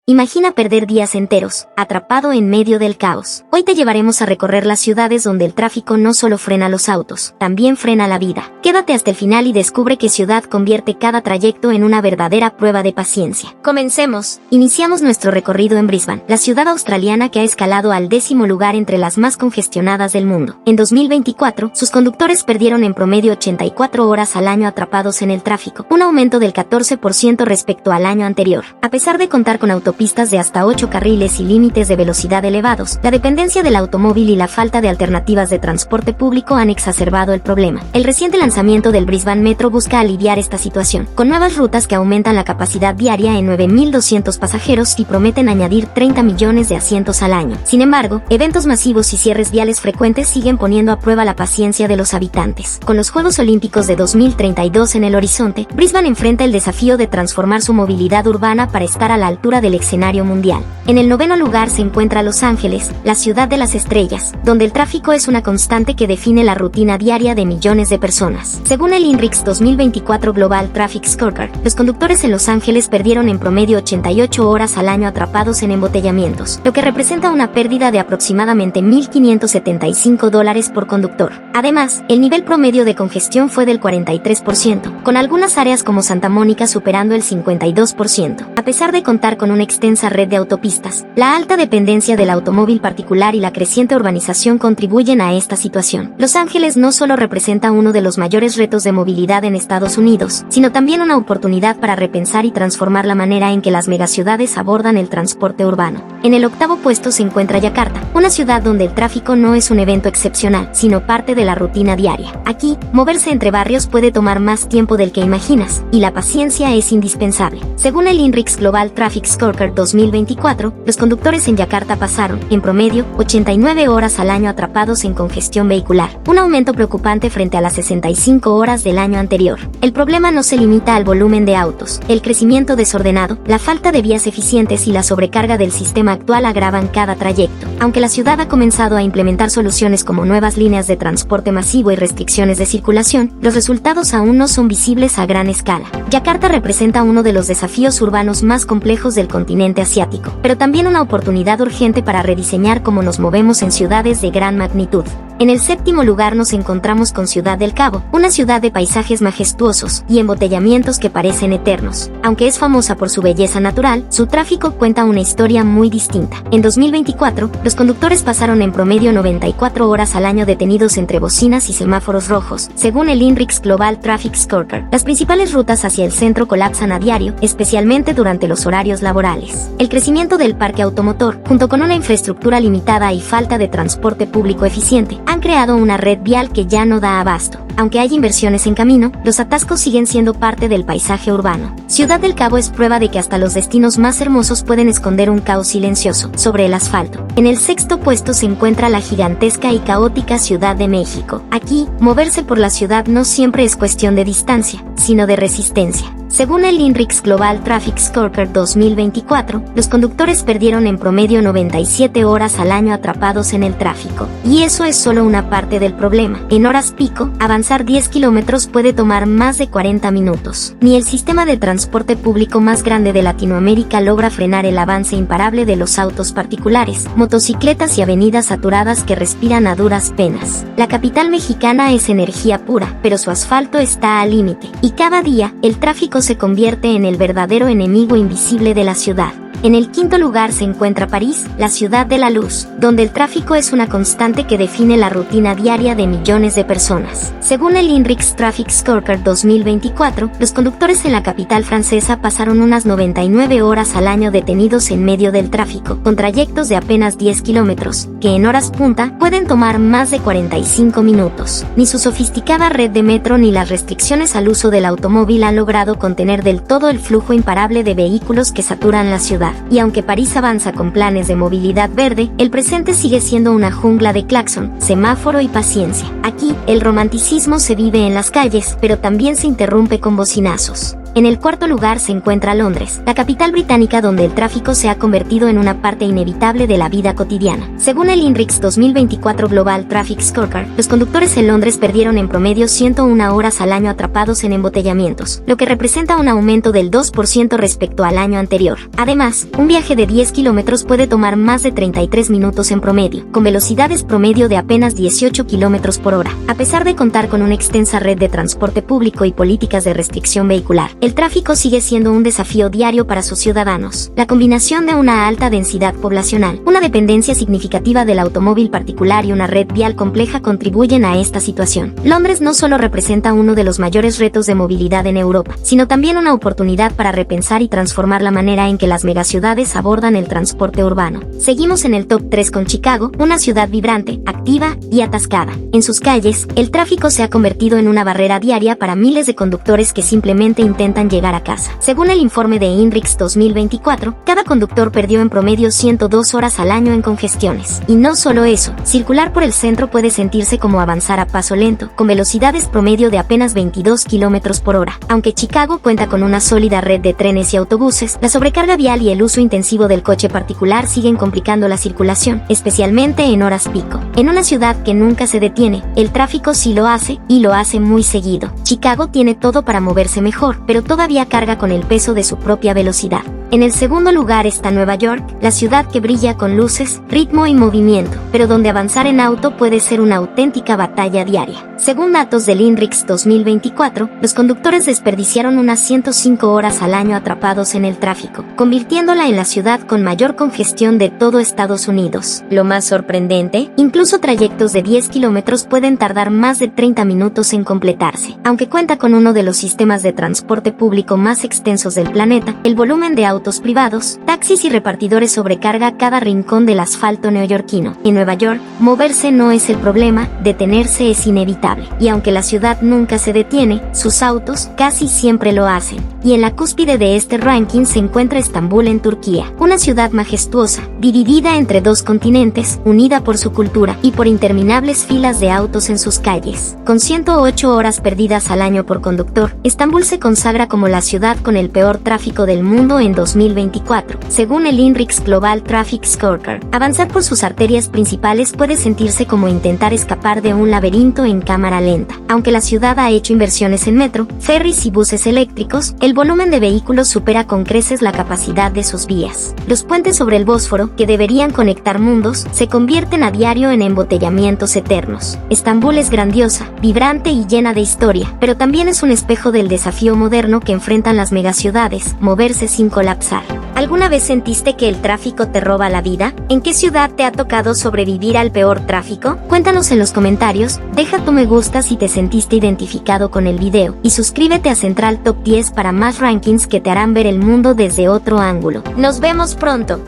Imagina perder días enteros, atrapado en medio del caos. Hoy te llevaremos a recorrer las ciudades donde el tráfico no solo frena los autos, también frena la vida. Quédate hasta el final y descubre qué ciudad convierte cada trayecto en una verdadera prueba de paciencia. Comencemos. Iniciamos nuestro recorrido en Brisbane, la ciudad australiana que ha escalado al 10º lugar entre las más congestionadas del mundo. En 2024, sus conductores perdieron en promedio 84 horas al año atrapados en el tráfico, un aumento del 14% respecto al año anterior. A pesar de contar con autopistas de hasta 8 carriles y límites de velocidad elevados, la dependencia del automóvil y la falta de alternativas de transporte público han exacerbado el problema. El reciente lanzamiento del Brisbane Metro busca aliviar esta situación, con nuevas rutas que aumentan la capacidad diaria en 9.200 pasajeros y prometen añadir 30 millones de asientos al año. Sin embargo, eventos masivos y cierres viales frecuentes siguen poniendo a prueba la paciencia de los habitantes. Con los Juegos Olímpicos de 2032 en el horizonte, Brisbane enfrenta el desafío de transformar su movilidad urbana para estar a la altura del escenario mundial. En el 9º lugar se encuentra Los Ángeles, la ciudad de las estrellas, donde el tráfico es una constante que define la rutina diaria de millones de personas. Según el INRIX 2024 Global Traffic Scorecard, los conductores en Los Ángeles perdieron en promedio 88 horas al año atrapados en embotellamientos, lo que representa una pérdida de aproximadamente $1.575 por conductor. Además, el nivel promedio de congestión fue del 43%, con algunas áreas como Santa Mónica superando el 52%. A pesar de contar con una extensa red de autopistas, la alta dependencia del automóvil particular y la creciente urbanización contribuyen a esta situación. Los Ángeles no solo representa uno de los mayores retos de movilidad en Estados Unidos, sino también una oportunidad para repensar y transformar la manera en que las megaciudades abordan el transporte urbano. En el 8º puesto se encuentra Yakarta, una ciudad donde el tráfico no es un evento excepcional, sino parte de la rutina diaria. Aquí, moverse entre barrios puede tomar más tiempo del que imaginas, y la paciencia es indispensable. Según el INRIX Global Traffic Scorecard 2024, los conductores en Yakarta pasaron, en promedio, 89 horas al año atrapados en congestión vehicular, un aumento preocupante frente a las 65 horas del año anterior. El problema no se limita al volumen de autos. El crecimiento desordenado, la falta de vías eficientes y la sobrecarga del sistema actual agravan cada trayecto. Aunque la ciudad ha comenzado a implementar soluciones como nuevas líneas de transporte masivo y restricciones de circulación, los resultados aún no son visibles a gran escala. Yakarta representa uno de los desafíos urbanos más complejos del continente asiático, pero también una oportunidad urgente para rediseñar cómo nos movemos en ciudades de gran magnitud. En el 7º lugar nos encontramos con Ciudad del Cabo, una ciudad de paisajes majestuosos y embotellamientos que parecen eternos. Aunque es famosa por su belleza natural, su tráfico cuenta una historia muy distinta. En 2024, los conductores pasaron en promedio 94 horas al año detenidos entre bocinas y semáforos rojos, según el INRIX Global Traffic Scorecard. Las principales rutas hacia el centro colapsan a diario, especialmente durante los horarios laborales. El crecimiento del parque automotor, junto con una infraestructura limitada y falta de transporte público eficiente, han creado una red vial que ya no da abasto. Aunque hay inversiones en camino, los atascos siguen siendo parte del paisaje urbano. Ciudad del Cabo es prueba de que hasta los destinos más hermosos pueden esconder un caos silencioso sobre el asfalto. En el 6º puesto se encuentra la gigantesca y caótica Ciudad de México. Aquí, moverse por la ciudad no siempre es cuestión de distancia, sino de resistencia. Según el INRIX Global Traffic Scorecard 2024, los conductores perdieron en promedio 97 horas al año atrapados en el tráfico. Y eso es solo una parte del problema. En horas pico, avanzar 10 kilómetros puede tomar más de 40 minutos. Ni el sistema de transporte público más grande de Latinoamérica logra frenar el avance imparable de los autos particulares, motocicletas y avenidas saturadas que respiran a duras penas. La capital mexicana es energía pura, pero su asfalto está al límite. Y cada día, el tráfico se convierte en el verdadero enemigo invisible de la ciudad. En el 5º lugar se encuentra París, la ciudad de la luz, donde el tráfico es una constante que define la rutina diaria de millones de personas. Según el INRIX Traffic Scorecard 2024, los conductores en la capital francesa pasaron unas 99 horas al año detenidos en medio del tráfico, con trayectos de apenas 10 kilómetros, que en horas punta pueden tomar más de 45 minutos. Ni su sofisticada red de metro ni las restricciones al uso del automóvil han logrado contener del todo el flujo imparable de vehículos que saturan la ciudad. Y aunque París avanza con planes de movilidad verde, el presente sigue siendo una jungla de claxon, semáforo y paciencia. Aquí, el romanticismo se vive en las calles, pero también se interrumpe con bocinazos. En el cuarto lugar se encuentra Londres, la capital británica, donde el tráfico se ha convertido en una parte inevitable de la vida cotidiana. Según el INRIX 2024 Global Traffic Scorecard, los conductores en Londres perdieron en promedio 101 horas al año atrapados en embotellamientos, lo que representa un aumento del 2% respecto al año anterior. Además, un viaje de 10 kilómetros puede tomar más de 33 minutos en promedio, con velocidades promedio de apenas 18 kilómetros por hora. A pesar de contar con una extensa red de transporte público y políticas de restricción vehicular, el tráfico sigue siendo un desafío diario para sus ciudadanos. La combinación de una alta densidad poblacional, una dependencia significativa del automóvil particular y una red vial compleja contribuyen a esta situación. Londres no solo representa uno de los mayores retos de movilidad en Europa, sino también una oportunidad para repensar y transformar la manera en que las megaciudades abordan el transporte urbano. Seguimos en el top 3 con Chicago, una ciudad vibrante, activa y atascada. En sus calles, el tráfico se ha convertido en una barrera diaria para miles de conductores que simplemente intentan llegar a casa. Según el informe de INRIX 2024, cada conductor perdió en promedio 102 horas al año en congestiones. Y no solo eso, circular por el centro puede sentirse como avanzar a paso lento, con velocidades promedio de apenas 22 kilómetros por hora. Aunque Chicago cuenta con una sólida red de trenes y autobuses, la sobrecarga vial y el uso intensivo del coche particular siguen complicando la circulación, especialmente en horas pico. En una ciudad que nunca se detiene, el tráfico sí lo hace, y lo hace muy seguido. Chicago tiene todo para moverse mejor, pero todavía carga con el peso de su propia velocidad. En el segundo lugar está Nueva York, la ciudad que brilla con luces, ritmo y movimiento, pero donde avanzar en auto puede ser una auténtica batalla diaria. Según datos del INRIX 2024, los conductores desperdiciaron unas 105 horas al año atrapados en el tráfico, convirtiéndola en la ciudad con mayor congestión de todo Estados Unidos. Lo más sorprendente, incluso trayectos de 10 kilómetros pueden tardar más de 30 minutos en completarse. Aunque cuenta con uno de los sistemas de transporte público más extensos del planeta, el volumen de autos privados, taxis y repartidores sobrecarga cada rincón del asfalto neoyorquino. En Nueva York, moverse no es el problema, detenerse es inevitable. Y aunque la ciudad nunca se detiene, sus autos casi siempre lo hacen. Y en la cúspide de este ranking se encuentra Estambul en Turquía, una ciudad majestuosa, dividida entre dos continentes, unida por su cultura y por interminables filas de autos en sus calles. Con 108 horas perdidas al año por conductor, Estambul se consagra como la ciudad con el peor tráfico del mundo en 2024, según el INRIX Global Traffic Scorecard. Avanzar por sus arterias principales puede sentirse como intentar escapar de un laberinto en cámara lenta. Aunque la ciudad ha hecho inversiones en metro, ferries y buses eléctricos, el volumen de vehículos supera con creces la capacidad de sus vías. Los puentes sobre el Bósforo, que deberían conectar mundos, se convierten a diario en embotellamientos eternos. Estambul es grandiosa, vibrante y llena de historia, pero también es un espejo del desafío moderno que enfrentan las megaciudades, moverse sin colapsar. ¿Alguna vez sentiste que el tráfico te roba la vida? ¿En qué ciudad te ha tocado sobrevivir al peor tráfico? Cuéntanos en los comentarios, deja tu me gusta si te sentiste identificado con el video, y suscríbete a Central Top 10 para más rankings que te harán ver el mundo desde otro ángulo. ¡Nos vemos pronto!